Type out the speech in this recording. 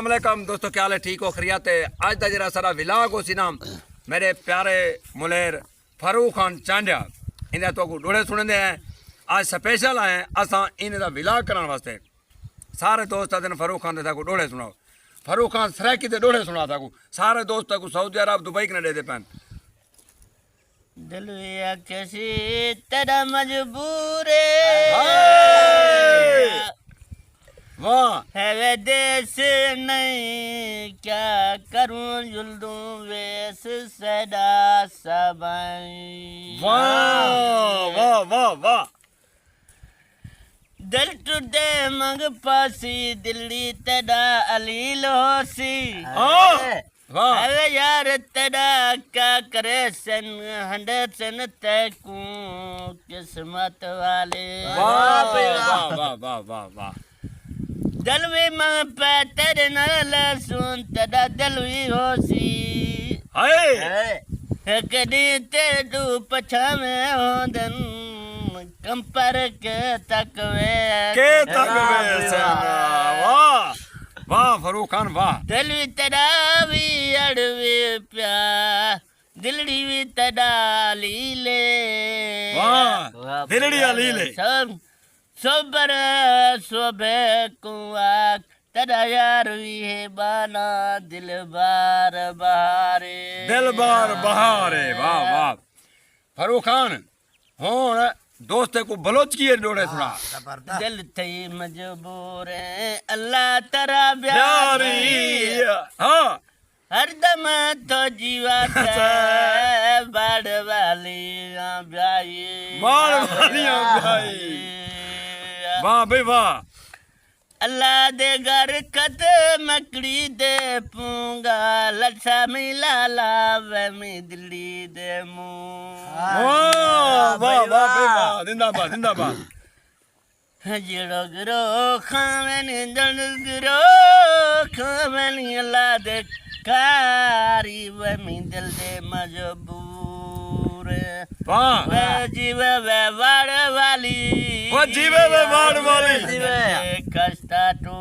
अस्सलाम दोस्तों, क्या हाल है? ठीक हो? खैरियत है? आज का जरा सारा विलाग हो सी ना मेरे प्यारे मुलेर फारूक खान चांडिया इन्हें तो डोड़े सुनते हैं। आज स्पेशल आए असा इन्हें विलाग करने वास्ते। सारे दोस्त आते फारूक खान को डोड़े सुनाओ। फारूक खान सराकी के डोड़े सुना था सारे दोस्त को सऊदी अरब दुबई कने दे पैन दिल कैसी तेरा मजबूर वाह है देश नहीं क्या करूं जुल्दू वेस सदा सबाई वाह वाह वाह वाह दिल टूटे मंग पासी दिल्ली तेरा अलील होसी वाह अरे यार तेरा क्या करे सन हंडे सन तैकू किस्मत वाले वाह वाह वाह वाह वाह वाह दलवी मंग पे तेरे नल सुन तेरा दलवी होसी हाय कदी ते तू पछा में होदन कंपर के तकवे वाह वाह फारूक खान वाह दलवी तेरा भी अड़वे प्या दिलड़ी भी तेरा लीले वाह दिलड़ी लीले सब सोबर सोबे कुआ तेरा यार भी है बाना दिल बार बहारे वाह वाह फारूक खान हुन दोस्त को बलोच की डोड़े सुना दिल थई मजबूर है अल्लाह तेरा प्यारी हाँ हरदम तो जीवा बाड़ वाली ब्याई वाह भाई वाह अल्लाह दे घर कद मकड़ी दे पूंगा लट्ठा मिला लावे में दिल्ली दे मुंह वाह वाह वाह भाई वाह जिंदाबाद जिंदाबाद जिड़ो गिरो खावन गिरो खावन अल्लाह दे कारी वे में दिल दे मजबूर वाह जीवे वे वाड़ वाली वो जीवे वे वाड़ वाली जीवे कष्टा टू